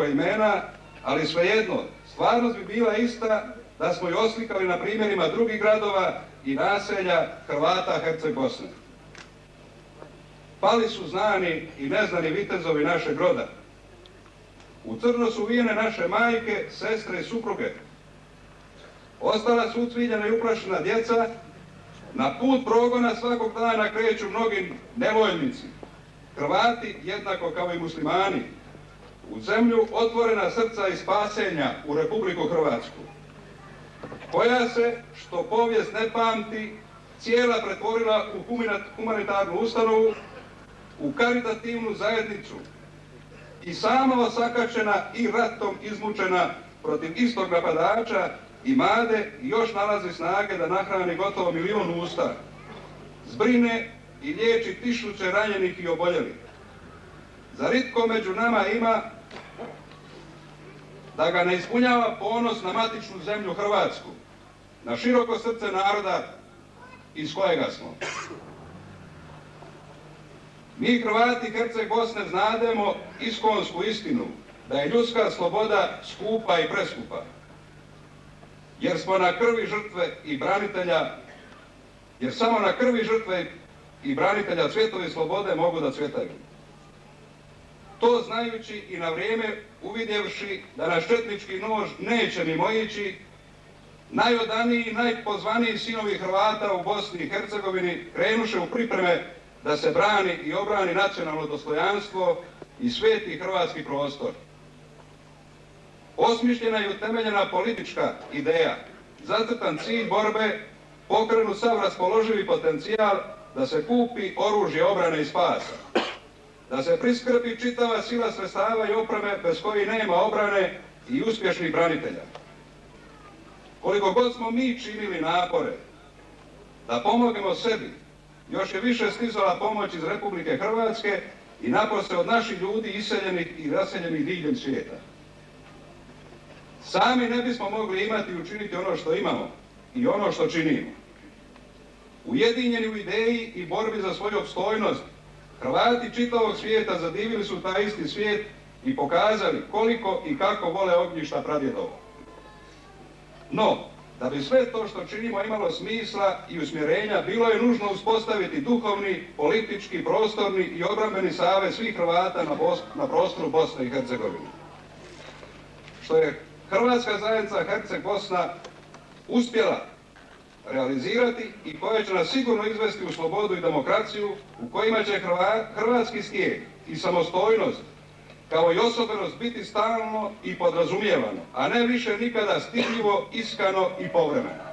imena, ali svejedno, stvarnost bi bila ista da smo ju oslikali na primjerima drugih gradova i naselja Hrvata Herceg Bosne. Pali su znani i neznani vitezovi našeg roda. U crno su uvijene naše majke, sestre i supruge. Ostala su ucviljena i uplašena djeca. Na put progona svakog dana kreću mnogi nevoljnici. Hrvati jednako kao i muslimani. U zemlju otvorena srca i spasenja u Republiku Hrvatsku, koja se, što povijest ne pamti, cijela pretvorila u humanitarnu ustanovu, u karitativnu zajednicu i sama osakačena i ratom izmučena protiv istog napadača i made i još nalazi snage da nahrani gotovo 1 milijun usta, zbrine i liječi tisuće ranjenih i oboljelih. Zar itko među nama ima da ga ne ispunjava ponos na matičnu zemlju Hrvatsku, na široko srce naroda iz kojega smo? Mi Hrvati Herceg Bosne znademo iskonsku istinu, da je ljudska sloboda skupa i preskupa, jer smo na krvi žrtve i branitelja, jer samo na krvi žrtve i branitelja cvjetovi slobode mogu da cvjetaju. To znajući i na vrijeme uvidjevši da naš četnički nož neće mimoići, najodaniji i najpozvaniji sinovi Hrvata u Bosni i Hercegovini krenuše u pripreme da se brani i obrani nacionalno dostojanstvo i sveti hrvatski prostor. Osmišljena i utemeljena politička ideja, zacrtan cilj borbe, pokrenut sav raspoloživi potencijal da se kupi oružje obrane i spasa, da se priskrbi čitava sila sredstava i opreme bez kojih nema obrane i uspješnih branitelja. Koliko god smo mi činili napore da pomognemo sebi, još je više stizala pomoć iz Republike Hrvatske i napose od naših ljudi iseljenih i raseljenih diljem svijeta. Sami ne bismo mogli imati i učiniti ono što imamo i ono što činimo. Ujedinjeni u ideji i borbi za svoju opstojnost, Hrvati čitavog svijeta zadivili su taj isti svijet i pokazali koliko i kako vole ognjišta pradjedova. No, da bi sve to što činimo imalo smisla i usmjerenja, bilo je nužno uspostaviti duhovni, politički, prostorni i obrambeni savez svih Hrvata na prostoru Bosne i Hercegovine. Što je Hrvatska zajednica Herceg Bosna uspjela realizirati i koja će nas sigurno izvesti u slobodu i demokraciju, u kojima će hrvatski stijeg i samostojnost kao i osobenost biti stalno i podrazumijevano, a ne više nikada stidljivo, iskano i povremeno.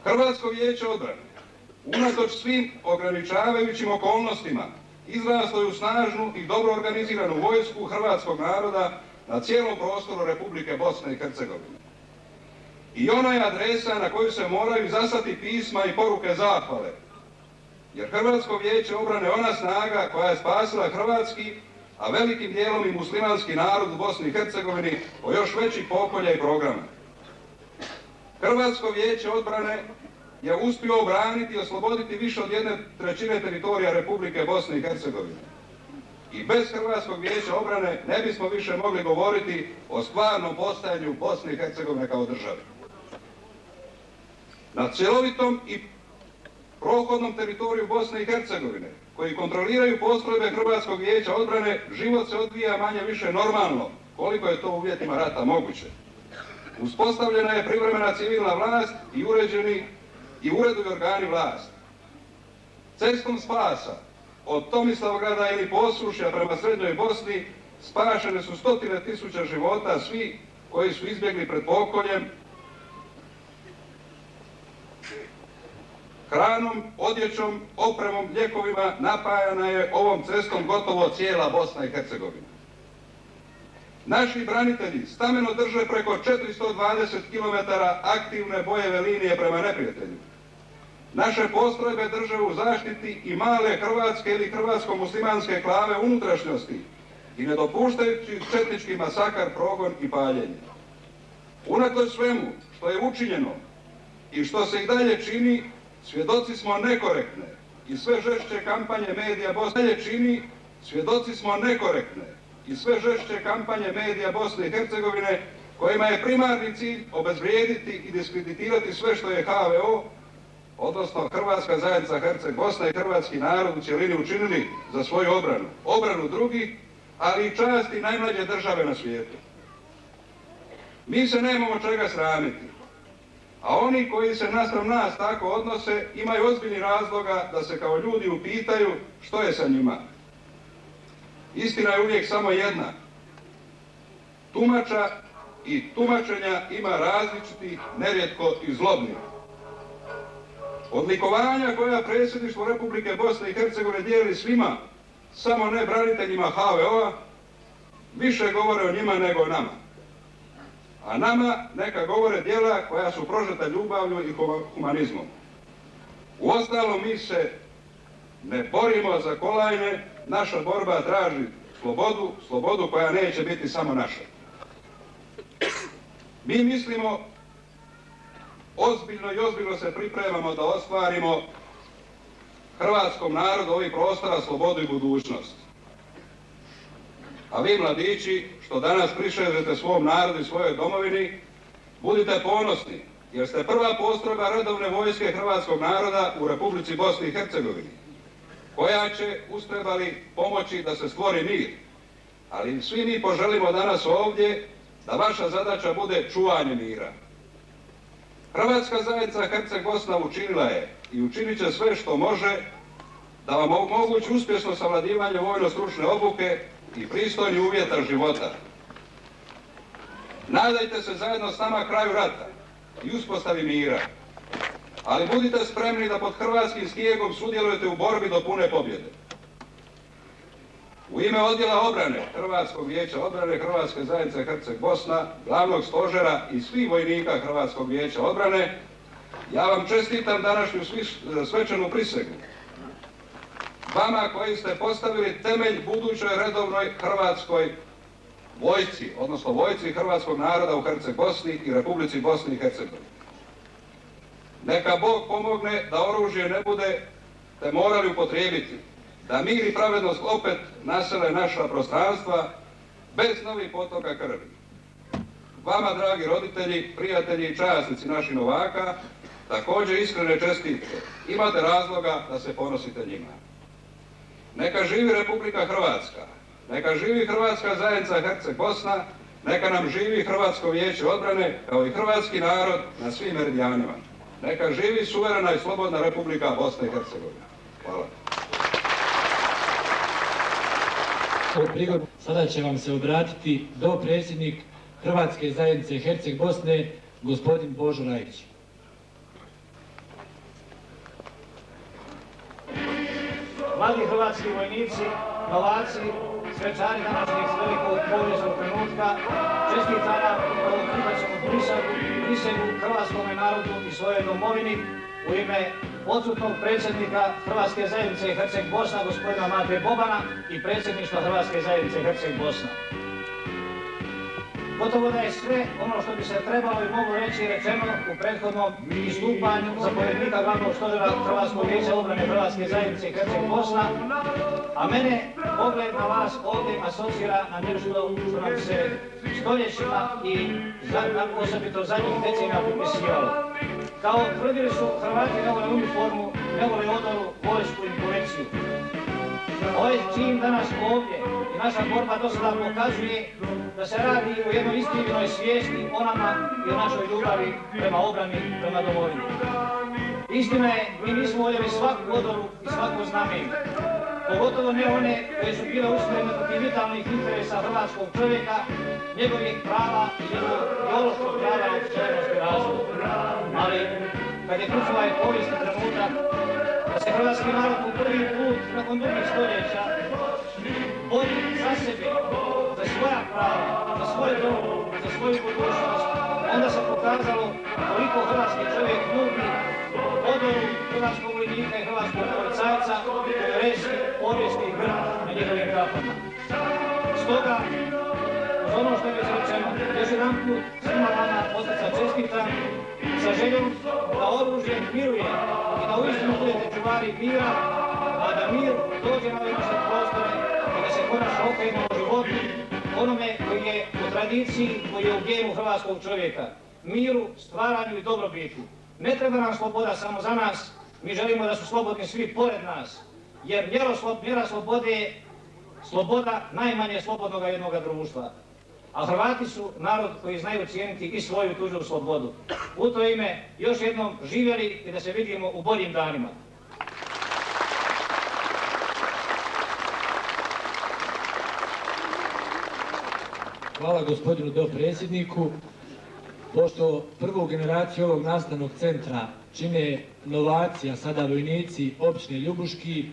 Hrvatsko vijeće odbrane, unatoč svim ograničavajućim okolnostima, izraslo je u snažnu i dobro organiziranu vojsku hrvatskog naroda na cijelom prostoru Republike Bosne i Hercegovine. I ono je adresa na koju se moraju zaslati pisma i poruke zahvale, jer Hrvatsko vijeće obrane je ona snaga koja je spasila hrvatski, a velikim dijelom i muslimanski narod u Bosni i Hercegovini po još većih pokolja i programa. Hrvatsko vijeće odbrane je uspio obraniti i osloboditi više od 1/3 teritorija Republike Bosne i Hercegovine. I bez Hrvatskog vijeća obrane ne bismo više mogli govoriti o stvarnom postojanju Bosne i Hercegovine kao države. Na cjelovitom i prohodnom teritoriju Bosne i Hercegovine, koji kontroliraju postrojbe Hrvatskog vijeća odbrane, život se odvija manje više normalno, koliko je to u uvjetima rata moguće. Uspostavljena je privremena civilna vlast i ureduju organi vlasti. Cestom spasa od Tomislavgrada ili Posušja prema Srednjoj Bosni spašene su 100.000 života, svi koji su izbjegli pred pokoljem, hranom, odjećom, opremom, lijekovima napajana je ovom cestom gotovo cijela Bosna i Hercegovina. Naši branitelji stameno drže preko 420 km aktivne bojeve linije prema neprijatelju. Naše postrojbe drže u zaštiti i male hrvatske ili hrvatsko-muslimanske klave unutrašnjosti i ne dopuštajući četnički masakar, progon i paljenje. Unatoč svemu što je učinjeno i što se i dalje čini, svjedoci smo nekorektne i sve žešće kampanje medija Bosne i sve žešće kampanje medija Bosne i Hercegovine kojima je primarni cilj obezvrijediti i diskreditirati sve što je HVO, odnosno Hrvatska zajednica Herceg Bosna i hrvatski narod u cjelini učinili za svoju obranu. Obranu drugih, ali i časti najmlađe države na svijetu. Mi se nemamo čega sramiti, a oni koji se naspram nas tako odnose imaju ozbiljni razloga da se kao ljudi upitaju što je sa njima. Istina je uvijek samo jedna. Tumača i tumačenja ima različitih, nerijetko i zlobnih. Odlikovanja koja predsjedništvo Republike Bosne i Hercegovine dijeli svima, samo ne braniteljima HVO-a, više govore o njima nego o nama. A nama neka govore djela koja su prožeta ljubavlju i humanizmom. Uostalom, mi se ne borimo za kolajne, naša borba traži slobodu, slobodu koja neće biti samo naša. Mi mislimo ozbiljno i ozbiljno se pripremamo da ostvarimo hrvatskom narodu ovih prostora slobodu i budućnost. A vi, mladići, što danas prišežete svom narodu i svojoj domovini, budite ponosni, jer ste prva postrojba redovne vojske hrvatskog naroda u Republici Bosni i Hercegovini, koja će, uspjevali, pomoći da se stvori mir. Ali svi mi poželimo danas ovdje da vaša zadaća bude čuvanje mira. Hrvatska zajednica Herceg Bosna učinila je i učinit će sve što može da vam omogući uspješno savladivanje vojno-stručne obuke i pristojnih uvjeta života. Nadajte se zajedno s nama kraju rata i uspostavi mira, ali budite spremni da pod hrvatskim stijegom sudjelujete u borbi do pune pobjede. U ime odjela obrane Hrvatskog vijeća obrane Hrvatske zajednice Herceg Bosna, glavnog stožera i svih vojnika Hrvatskog vijeća obrane, ja vam čestitam današnju svečanu prisegu. Vama koji ste postavili temelj budućoj redovnoj hrvatskoj vojsci, odnosno vojsci hrvatskog naroda u Herceg Bosni i Republici Bosni i Hercegovini. Neka Bog pomogne da oružje ne bude te morali upotrijebiti, da mir i pravednost opet nasele naša prostranstva bez novih potoka krvi. Vama, dragi roditelji, prijatelji i časnici naših novaka, također iskrene čestitke. Imate razloga da se ponosite njima. Neka živi Republika Hrvatska, neka živi Hrvatska zajednica Herceg Bosna, neka nam živi Hrvatsko vijeće odbrane kao i hrvatski narod na svim meridijanima. Neka živi suverena i slobodna Republika Bosna i Hercegovina. Hvala. Sada će vam se obratiti dopredsjednik Hrvatske zajednice Herceg Bosne, gospodin Božo Rajić. Mladi hrvatski vojnici, novaci, svečari današnjeg velikog povijesnog trenutka, čestitanja upravo prihvaćamo prisegu hrvatskom narodu i svojoj domovini u ime odsutnog predsjednika Hrvatske zajednice Herceg Bosna, gospodina Mate Bobana i predsjedništva Hrvatske zajednice Herceg Bosna. Gotovo da je sve ono što bi se trebalo i moglo reći rečeno u prethodnom istupanju zapovjednika glavnog stožera Hrvatskog vijeća obrane Hrvatske zajednice Herceg Bosna, a mene pogled na vas ovdje asocira na nešto što nam se stoljećima i osobito zadnjih decenija pripisivalo. Kao tvrdili su, Hrvati ne vole uniformu, ne vole odoru, vojsku i policiju. Ovaj čin danas ovdje i naša borba do sada pokazuje da se radi o jednoj iskrivljenoj svijesti o nama i o našoj ljubavi prema obrani, prema domovini. Istina je, mi nismo voljeli svaku odoru i svako znamenje, pogotovo ne one koje su bile usmjerene protiv vitalnih interesa hrvatskog čovjeka, njegovih prava i njegovog biološkog prava na opstojnost i razvoj. Ali, kad je ključ ovaj povijesni trenutak, da se hrvatski narod po prvi put nakon drugih stoljeća bori za sebe, za svoja prava, za svoju domu, za svoju budućnost, onda se pokazalo koliko hrvatski čovjek ljubi odoru hrvatskog vojnika i hrvatskog policajca koji resi povijesni grb na njihovim kapama. Stoga, uz ono što je već rečeno, još jedan put svima vama od srca čestitam sa željom da oružje miruje i da uistinu budete čuvari mira, a da mir dođe na ove naše prostore i da se konačno okrenemo životu, onome koji je u tradiciji, koji je u genu hrvatskog čovjeka, miru, stvaranju i dobrobiti. Ne treba nam sloboda samo za nas, mi želimo da su slobodni svi pored nas, jer mjera slobode je sloboda najmanje slobodnoga jednoga društva. A Hrvati su narod koji znaju cijeniti i svoju i tuđu slobodu. U to ime još jednom živjeli i da se vidimo u boljim danima. Hvala gospodinu dopredsjedniku. Pošto prvu generaciju ovog nastavnog centra čine novaci, a sada vojnici općine Ljubuški,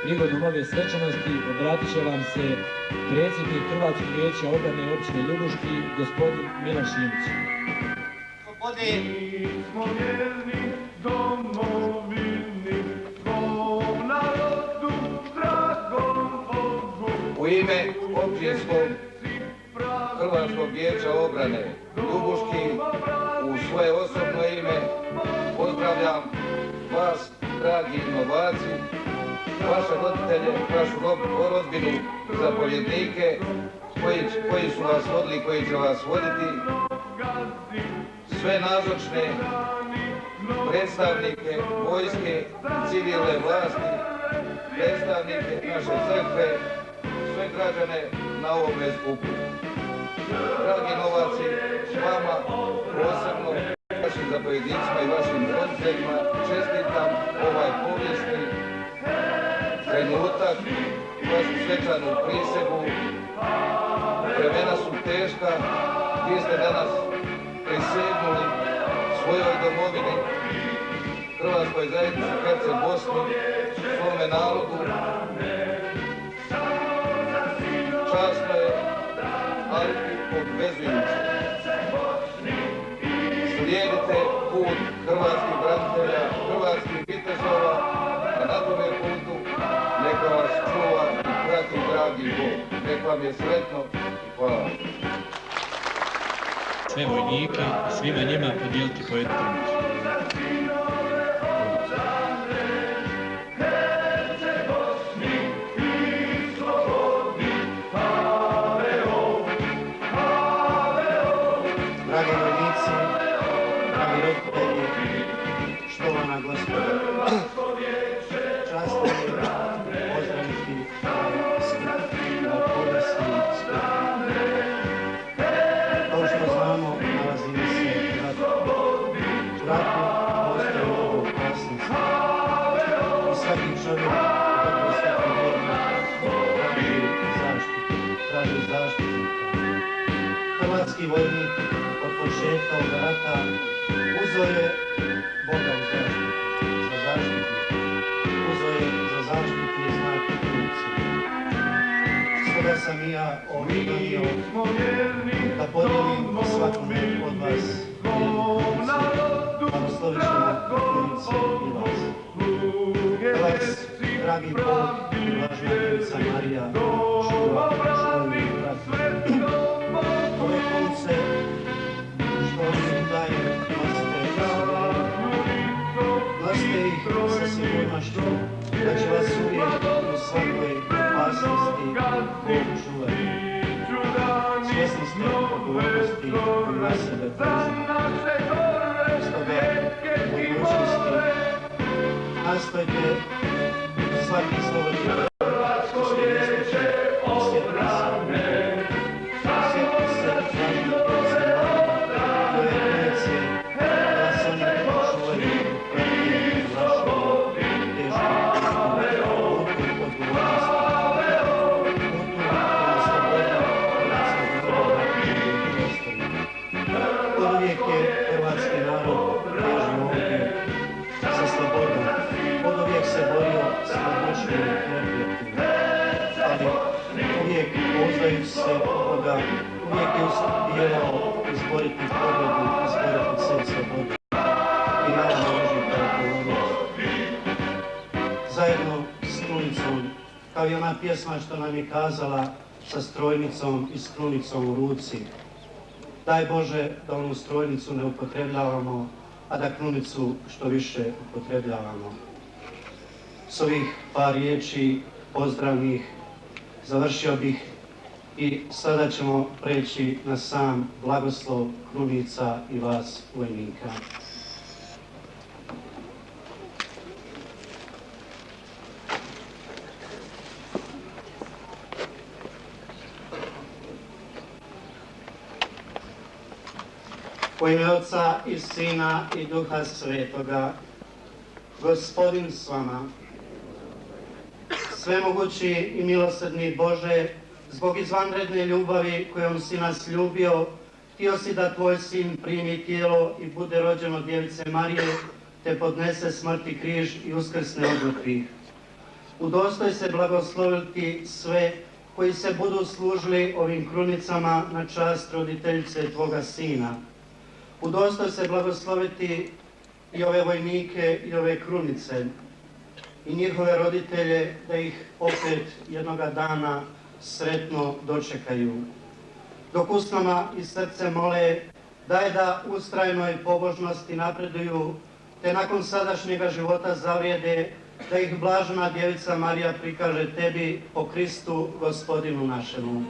prigodom ove svečanosti obratit će vam se predsjednik Hrvatskog vijeća obrane općine Ljubuški, gospodin Milan Šimić. U ime općinskog Hrvatskog vijeća obrane Ljubuški, u svoje osobno ime pozdravljam vas, dragi novaci, vaše roditelje, vašu rodbinu, zapovjednike koji su vas vodili, koji će vas voditi, sve nazočne predstavnike vojske i civilne vlasti, predstavnike naše crkve, sve građane na ovome skupu. Dragi novaci, vama posebno, vašim zapovjednicima i vašim roditeljima čestitam ovaj povijesni trenutak, vašu svečanu prisegu. Vremena su teška, vi ste danas prisegnuli svojoj domovini, Hrvatskoj zajednici Herceg Bosni, svome narodu. Časno je, ali obvezujuće. Slijedite put hrvatskih branitelja, hrvatskih vitezova, a na tome putu neka vas čuva i prati dragi Bog. Nek vam je sretno i hvala. Sve vojnike i svima njima podijeliti po jednu pomoć. Dragi vojnici, dragi roditelji, štovana gospodo, čast mi je pozdraviti na povijesni skup. Kao što znamo, nalazimo se u ratu. U ratu postoji mnogo opasnosti. I svaki čovjek, kako i svaki vojnik, traži zaštitu. Hrvatski vojnik od početka ovog rata uzeo je Boga za zaštitu, uzeo je za zaštitni znak i funkciju. Stoga sam i ja ovdje donio da podijelim svakome od vas jednu funkciju, blagoslovit ćemo funkcije i vas. Da vas, dragi Bog i važna Djevica Marija, čuva i prati. Ove konce što vam daje, nosite ih sa sigurnošću da će vas uvijek u svakoj opasnosti Bog čuvati. Svjesni ste odgovornosti koju na sebe preuzimate. Stoga u budućnosti nastojte svaki slobodni uvijek je uspijevao izboriti pobjedu, izboriti sve slobode. I naravno uži ta odgovornost. Zajedno s krunicom, kao i ona pjesma što nam je kazala, sa strojnicom i s krunicom u ruci. Daj Bože da onu strojnicu ne upotrebljavamo, a da krunicu što više upotrebljavamo. S ovih par riječi pozdravnih završio bih i sada ćemo preći na sam blagoslov krunica i vas vojnika. U ime Otca i Sina i Duha Svetoga, Gospodin s vama. Svemogući i milosrdni Bože, zbog izvanredne ljubavi kojom si nas ljubio, htio si da tvoj sin primi tijelo i bude rođen od Djevice Marije, te podnese smrti križ i uskrsne od mrtvih. Udostoj se blagosloviti sve koji se budu služili ovim krunicama na čast roditeljice tvoga sina. Udostoj se blagosloviti i ove vojnike i ove krunice i njihove roditelje, da ih opet jednoga dana sretno dočekaju. Dok usnama i srce mole, daj da ustrajnoj pobožnosti napreduju, te nakon sadašnjega života zavrijede, da ih blažena Djevica Marija prikaže tebi po Kristu Gospodinu našemu.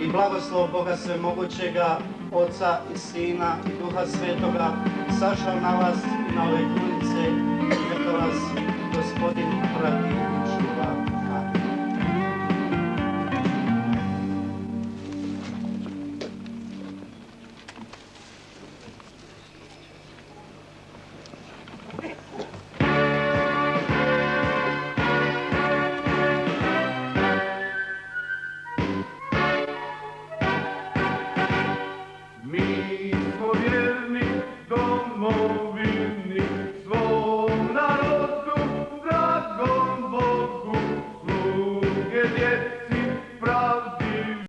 I blagoslov Boga Svemogućega, Oca i Sina i Duha Svetoga, sašao na vas i na ove krunice, i neka vas Gospodin prati.